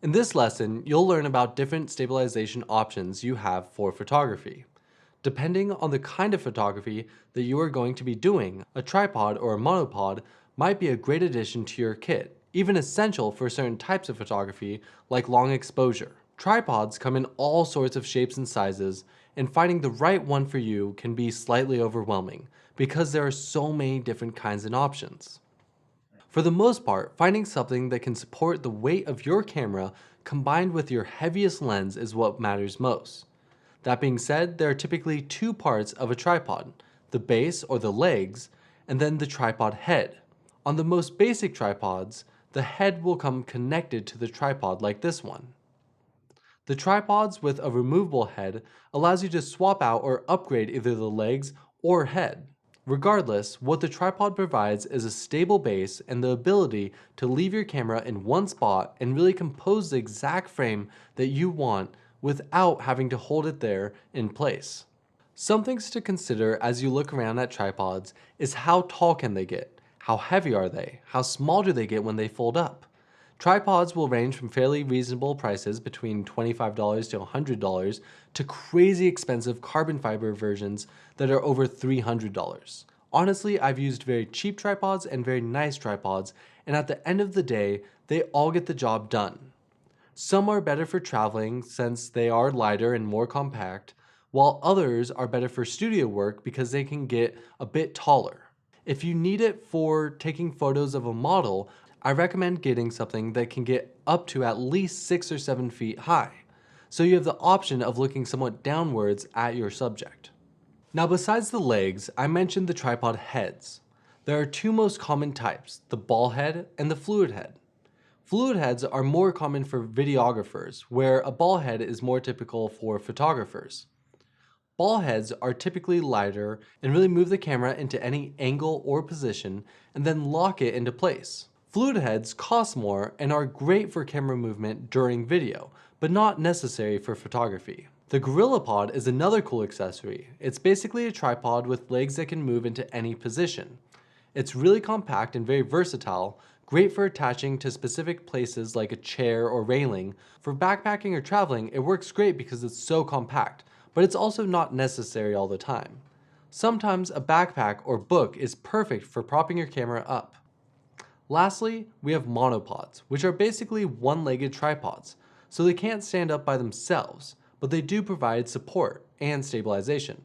In this lesson, you'll learn about different stabilization options you have for photography. Depending on the kind of photography that you are going to be doing, a tripod or a monopod might be a great addition to your kit, even essential for certain types of photography like long exposure. Tripods come in all sorts of shapes and sizes, and finding the right one for you can be slightly overwhelming because there are so many different kinds and options. For the most part, finding something that can support the weight of your camera combined with your heaviest lens is what matters most. That being said, there are typically two parts of a tripod, the base or the legs, and then the tripod head. On the most basic tripods, the head will come connected to the tripod like this one. The tripods with a removable head allows you to swap out or upgrade either the legs or head. Regardless, what the tripod provides is a stable base and the ability to leave your camera in one spot and really compose the exact frame that you want without having to hold it there in place. Some things to consider as you look around at tripods is how tall can they get? How heavy are they? How small do they get when they fold up? Tripods will range from fairly reasonable prices between $25 to $100 to crazy expensive carbon fiber versions that are over $300. Honestly, I've used very cheap tripods and very nice tripods, and at the end of the day, they all get the job done. Some are better for traveling since they are lighter and more compact, while others are better for studio work because they can get a bit taller. If you need it for taking photos of a model, I recommend getting something that can get up to at least 6 or 7 feet high, so you have the option of looking somewhat downwards at your subject. Now besides the legs, I mentioned the tripod heads. There are two most common types, the ball head and the fluid head. Fluid heads are more common for videographers, where a ball head is more typical for photographers. Ball heads are typically lighter and really move the camera into any angle or position and then lock it into place. Fluid heads cost more and are great for camera movement during video, but not necessary for photography. The GorillaPod is another cool accessory. It's basically a tripod with legs that can move into any position. It's really compact and very versatile, great for attaching to specific places like a chair or railing. For backpacking or traveling, it works great because it's so compact, but it's also not necessary all the time. Sometimes a backpack or book is perfect for propping your camera up. Lastly, we have monopods, which are basically one-legged tripods, so they can't stand up by themselves, but they do provide support and stabilization.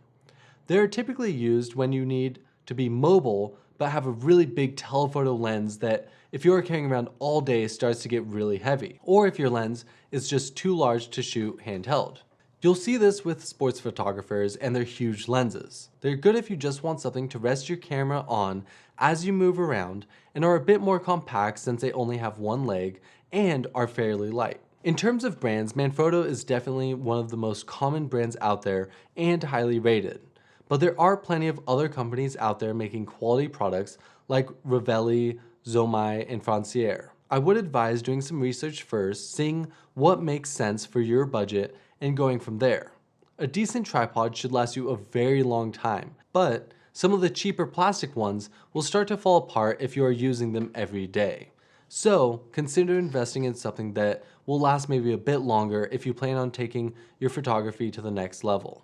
They're typically used when you need to be mobile but have a really big telephoto lens that if you are carrying around all day starts to get really heavy, or if your lens is just too large to shoot handheld. You'll see this with sports photographers and their huge lenses. They're good if you just want something to rest your camera on as you move around and are a bit more compact since they only have one leg and are fairly light. In terms of brands, Manfrotto is definitely one of the most common brands out there and highly rated. But there are plenty of other companies out there making quality products like Ravelli, Zomai, and Francière. I would advise doing some research first, seeing what makes sense for your budget, and going from there. A decent tripod should last you a very long time, but some of the cheaper plastic ones will start to fall apart if you are using them every day. So consider investing in something that will last maybe a bit longer if you plan on taking your photography to the next level.